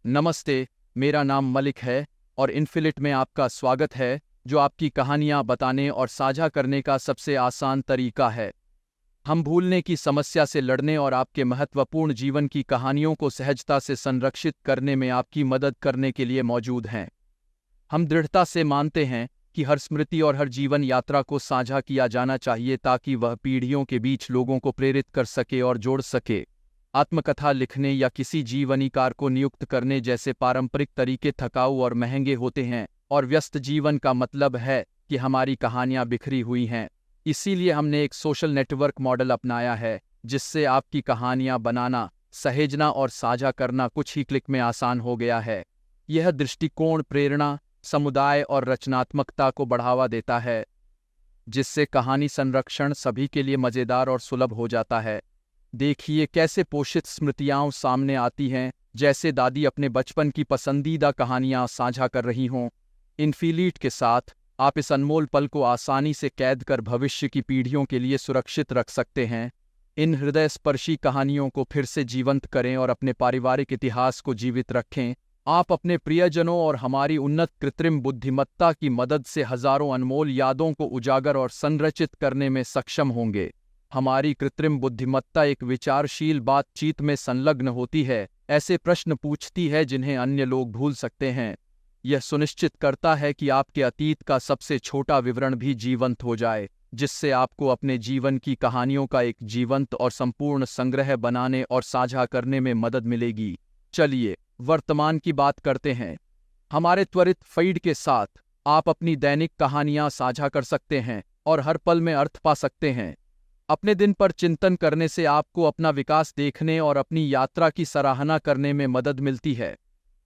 नमस्ते, मेरा नाम मलिक है और इन्फिलिट में आपका स्वागत है, जो आपकी कहानियाँ बताने और साझा करने का सबसे आसान तरीका है। हम भूलने की समस्या से लड़ने और आपके महत्वपूर्ण जीवन की कहानियों को सहजता से संरक्षित करने में आपकी मदद करने के लिए मौजूद हैं। हम दृढ़ता से मानते हैं कि हर स्मृति और हर जीवन यात्रा को साझा किया जाना चाहिए ताकि वह पीढ़ियों के बीच लोगों को प्रेरित कर सके और जोड़ सके। आत्मकथा लिखने या किसी जीवनीकार को नियुक्त करने जैसे पारंपरिक तरीके थकाऊ और महंगे होते हैं और व्यस्त जीवन का मतलब है कि हमारी कहानियां बिखरी हुई हैं। इसीलिए हमने एक सोशल नेटवर्क मॉडल अपनाया है जिससे आपकी कहानियां बनाना, सहेजना और साझा करना कुछ ही क्लिक में आसान हो गया है। यह दृष्टिकोण प्रेरणा, समुदाय और रचनात्मकता को बढ़ावा देता है, जिससे कहानी संरक्षण सभी के लिए मज़ेदार और सुलभ हो जाता है। देखिए कैसे पोषित स्मृतियाँ सामने आती हैं, जैसे दादी अपने बचपन की पसंदीदा कहानियाँ साझा कर रही हों। इन्फिलिट के साथ आप इस अनमोल पल को आसानी से कैद कर भविष्य की पीढ़ियों के लिए सुरक्षित रख सकते हैं। इन हृदयस्पर्शी कहानियों को फिर से जीवंत करें और अपने पारिवारिक इतिहास को जीवित रखें। आप अपने प्रियजनों और हमारी उन्नत कृत्रिम बुद्धिमत्ता की मदद से हजारों अनमोल यादों को उजागर और संरचित करने में सक्षम होंगे। हमारी कृत्रिम बुद्धिमत्ता एक विचारशील बातचीत में संलग्न होती है, ऐसे प्रश्न पूछती है जिन्हें अन्य लोग भूल सकते हैं। यह सुनिश्चित करता है कि आपके अतीत का सबसे छोटा विवरण भी जीवंत हो जाए, जिससे आपको अपने जीवन की कहानियों का एक जीवंत और संपूर्ण संग्रह बनाने और साझा करने में मदद मिलेगी। चलिए वर्तमान की बात करते हैं। हमारे त्वरित फीड के साथ आप अपनी दैनिक कहानियां साझा कर सकते हैं और हर पल में अर्थ पा सकते हैं। अपने दिन पर चिंतन करने से आपको अपना विकास देखने और अपनी यात्रा की सराहना करने में मदद मिलती है।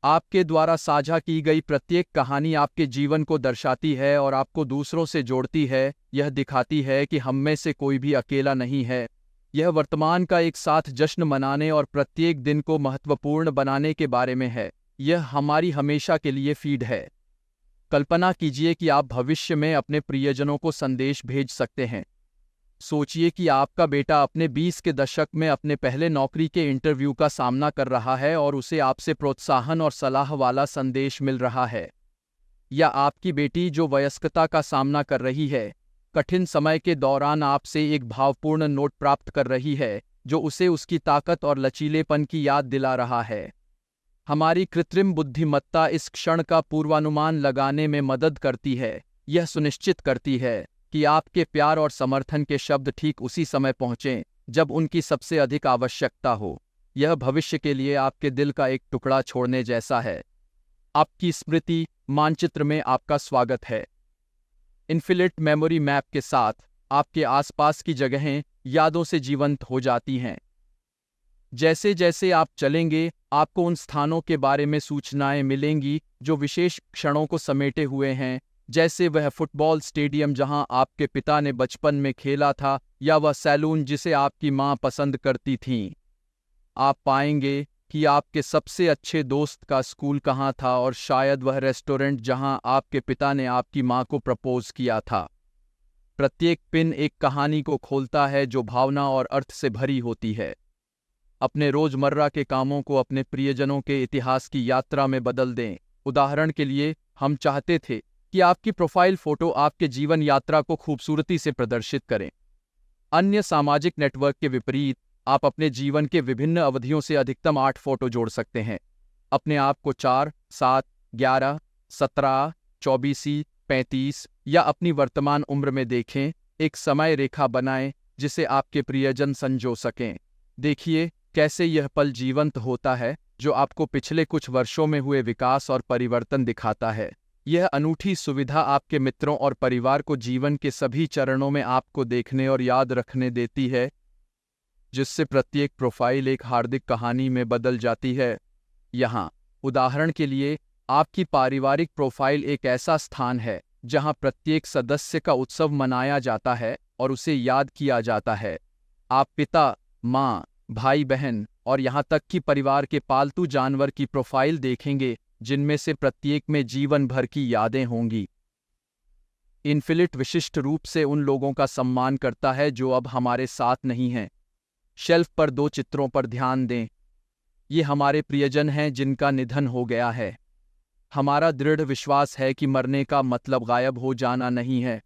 आपके द्वारा साझा की गई प्रत्येक कहानी आपके जीवन को दर्शाती है और आपको दूसरों से जोड़ती है। यह दिखाती है कि हम में से कोई भी अकेला नहीं है। यह वर्तमान का एक साथ जश्न मनाने और प्रत्येक दिन को महत्वपूर्ण बनाने के बारे में है। यह हमारी हमेशा के लिए फीड है। कल्पना कीजिए कि आप भविष्य में अपने प्रियजनों को संदेश भेज सकते हैं। सोचिए कि आपका बेटा अपने 20 के दशक में अपने पहले नौकरी के इंटरव्यू का सामना कर रहा है और उसे आपसे प्रोत्साहन और सलाह वाला संदेश मिल रहा है। या आपकी बेटी जो वयस्कता का सामना कर रही है, कठिन समय के दौरान आपसे एक भावपूर्ण नोट प्राप्त कर रही है जो उसे उसकी ताकत और लचीलेपन की याद दिला रहा है। हमारी कृत्रिम बुद्धिमत्ता इस क्षण का पूर्वानुमान लगाने में मदद करती है। यह सुनिश्चित करती है कि आपके प्यार और समर्थन के शब्द ठीक उसी समय पहुंचें जब उनकी सबसे अधिक आवश्यकता हो। यह भविष्य के लिए आपके दिल का एक टुकड़ा छोड़ने जैसा है। आपकी स्मृति मानचित्र में आपका स्वागत है। इन्फिलिट मेमोरी मैप के साथ आपके आसपास की जगहें यादों से जीवंत हो जाती हैं। जैसे जैसे आप चलेंगे, आपको उन स्थानों के बारे में सूचनाएं मिलेंगी जो विशेष क्षणों को समेटे हुए हैं, जैसे वह फुटबॉल स्टेडियम जहां आपके पिता ने बचपन में खेला था या वह सैलून जिसे आपकी मां पसंद करती थीं। आप पाएंगे कि आपके सबसे अच्छे दोस्त का स्कूल कहाँ था और शायद वह रेस्टोरेंट जहां आपके पिता ने आपकी मां को प्रपोज किया था। प्रत्येक पिन एक कहानी को खोलता है जो भावना और अर्थ से भरी होती है। अपने रोजमर्रा के कामों को अपने प्रियजनों के इतिहास की यात्रा में बदल दें। उदाहरण के लिए, हम चाहते थे कि आपकी प्रोफाइल फोटो आपके जीवन यात्रा को खूबसूरती से प्रदर्शित करें। अन्य सामाजिक नेटवर्क के विपरीत, आप अपने जीवन के विभिन्न अवधियों से अधिकतम 8 फोटो जोड़ सकते हैं। अपने आप को 4, 7, 11, 17, 24, 35 या अपनी वर्तमान उम्र में देखें। एक समय रेखा बनाएं जिसे आपके प्रियजन संजो सकें। देखिए कैसे यह पल जीवंत होता है, जो आपको पिछले कुछ वर्षों में हुए विकास और परिवर्तन दिखाता है। यह अनूठी सुविधा आपके मित्रों और परिवार को जीवन के सभी चरणों में आपको देखने और याद रखने देती है, जिससे प्रत्येक प्रोफाइल एक हार्दिक कहानी में बदल जाती है। यहाँ उदाहरण के लिए, आपकी पारिवारिक प्रोफाइल एक ऐसा स्थान है जहाँ प्रत्येक सदस्य का उत्सव मनाया जाता है और उसे याद किया जाता है। आप पिता, माँ, भाई बहन और यहाँ तक कि परिवार के पालतू जानवर की प्रोफाइल देखेंगे, जिनमें से प्रत्येक में जीवन भर की यादें होंगी। इन्फिलिट विशिष्ट रूप से उन लोगों का सम्मान करता है जो अब हमारे साथ नहीं हैं। शेल्फ पर 2 चित्रों पर ध्यान दें। ये हमारे प्रियजन हैं जिनका निधन हो गया है। हमारा दृढ़ विश्वास है कि मरने का मतलब गायब हो जाना नहीं है।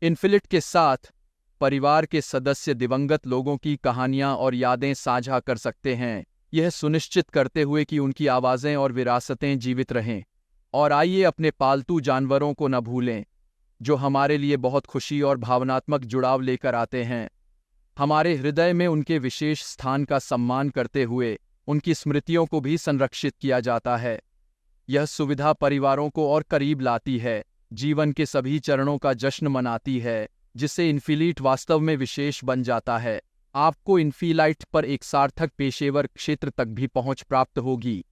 इन्फिलिट के साथ परिवार के सदस्य दिवंगत लोगों की कहानियां और यादें साझा कर सकते हैं, यह सुनिश्चित करते हुए कि उनकी आवाज़ें और विरासतें जीवित रहें। और आइए अपने पालतू जानवरों को न भूलें, जो हमारे लिए बहुत खुशी और भावनात्मक जुड़ाव लेकर आते हैं। हमारे हृदय में उनके विशेष स्थान का सम्मान करते हुए उनकी स्मृतियों को भी संरक्षित किया जाता है। यह सुविधा परिवारों को और करीब लाती है, जीवन के सभी चरणों का जश्न मनाती है, जिससे इन्फिलीट वास्तव में विशेष बन जाता है। आपको इन्फिलाइट पर एक सार्थक पेशेवर क्षेत्र तक भी पहुंच प्राप्त होगी।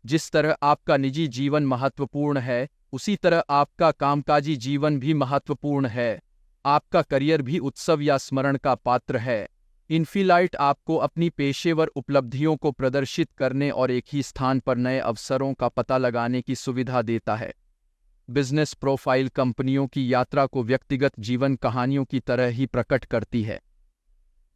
जिस तरह आपका निजी जीवन महत्वपूर्ण है, उसी तरह आपका कामकाजी जीवन भी महत्वपूर्ण है। आपका करियर भी उत्सव या स्मरण का पात्र है। इन्फिलाइट आपको अपनी पेशेवर उपलब्धियों को प्रदर्शित करने और एक ही स्थान पर नए अवसरों का पता लगाने की सुविधा देता है। बिजनेस प्रोफाइल कंपनियों की यात्रा को व्यक्तिगत जीवन कहानियों की तरह ही प्रकट करती है।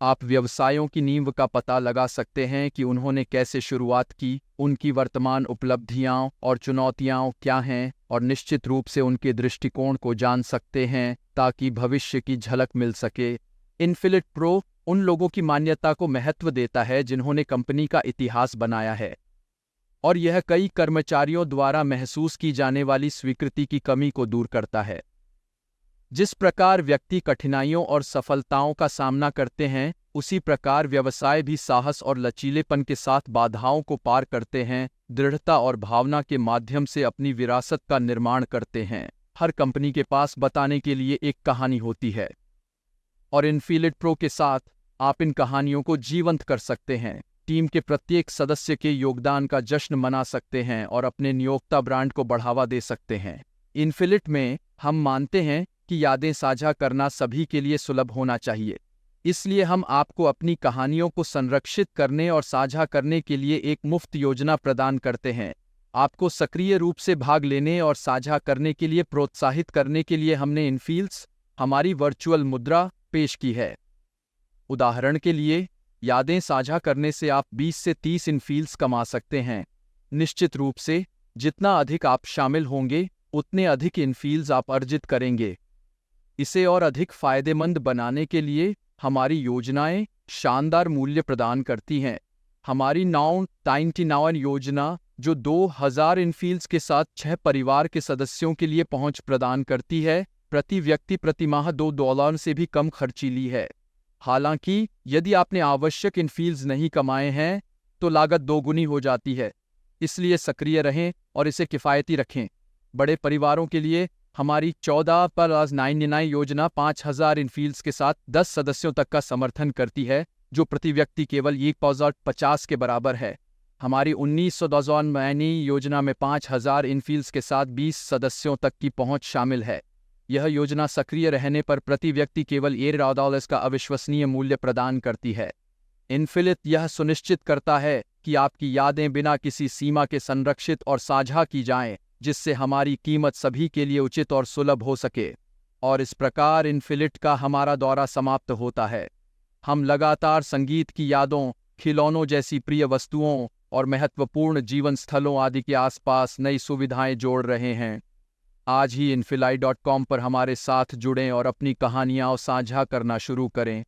आप व्यवसायों की नींव का पता लगा सकते हैं कि उन्होंने कैसे शुरुआत की, उनकी वर्तमान उपलब्धियां और चुनौतियां क्या हैं, और निश्चित रूप से उनके दृष्टिकोण को जान सकते हैं ताकि भविष्य की झलक मिल सके। इन्फिलिट प्रो उन लोगों की मान्यता को महत्व देता है जिन्होंने कंपनी का इतिहास बनाया है, और यह कई कर्मचारियों द्वारा महसूस की जाने वाली स्वीकृति की कमी को दूर करता है। जिस प्रकार व्यक्ति कठिनाइयों और सफलताओं का सामना करते हैं, उसी प्रकार व्यवसाय भी साहस और लचीलेपन के साथ बाधाओं को पार करते हैं, दृढ़ता और भावना के माध्यम से अपनी विरासत का निर्माण करते हैं। हर कंपनी के पास बताने के लिए एक कहानी होती है, और इन्फिलिट प्रो के साथ आप इन कहानियों को जीवंत कर सकते हैं, टीम के प्रत्येक सदस्य के योगदान का जश्न मना सकते हैं और अपने नियोक्ता ब्रांड को बढ़ावा दे सकते हैं। इन्फिलिट में हम मानते हैं कि यादें साझा करना सभी के लिए सुलभ होना चाहिए, इसलिए हम आपको अपनी कहानियों को संरक्षित करने और साझा करने के लिए एक मुफ्त योजना प्रदान करते हैं। आपको सक्रिय रूप से भाग लेने और साझा करने के लिए प्रोत्साहित करने के लिए हमने इन्फील्स, हमारी वर्चुअल मुद्रा, पेश की है। उदाहरण के लिए, यादें साझा करने से आप 20 से 30 इन्फील्स कमा सकते हैं। निश्चित रूप से, जितना अधिक आप शामिल होंगे, उतने अधिक इन्फील्स आप अर्जित करेंगे। इसे और अधिक फायदेमंद बनाने के लिए हमारी योजनाएं शानदार मूल्य प्रदान करती हैं। हमारी 999 योजना, जो 2000 इन्फील्स के साथ 6 परिवार के सदस्यों के लिए पहुंच प्रदान करती है, प्रति व्यक्ति प्रति माह $2 से भी कम खर्चीली है। हालांकि यदि आपने आवश्यक इन्फील्स नहीं कमाए हैं, तो लागत दोगुनी हो जाती है। इसलिए सक्रिय रहें और इसे किफ़ायती रखें। बड़े परिवारों के लिए हमारी 14+99 योजना 5000 इन्फील्स के साथ 10 सदस्यों तक का समर्थन करती है, जो प्रति व्यक्ति केवल $150 के बराबर है। हमारी 1999 योजना में 5000 इन्फील्स के साथ 20 सदस्यों तक की पहुंच शामिल है। यह योजना सक्रिय रहने पर प्रति व्यक्ति केवल $11 का अविश्वसनीय मूल्य प्रदान करती है। इन्फिलिट यह सुनिश्चित करता है कि आपकी यादें बिना किसी सीमा के संरक्षित और साझा की जाएं, जिससे हमारी कीमत सभी के लिए उचित और सुलभ हो सके। और इस प्रकार इन्फिलिट का हमारा दौरा समाप्त होता है। हम लगातार संगीत की यादों, खिलौनों जैसी प्रिय वस्तुओं और महत्वपूर्ण जीवन स्थलों आदि के आसपास नई सुविधाएं जोड़ रहे हैं। आज ही infili.com पर हमारे साथ जुड़ें और अपनी कहानियां साझा करना शुरू करें।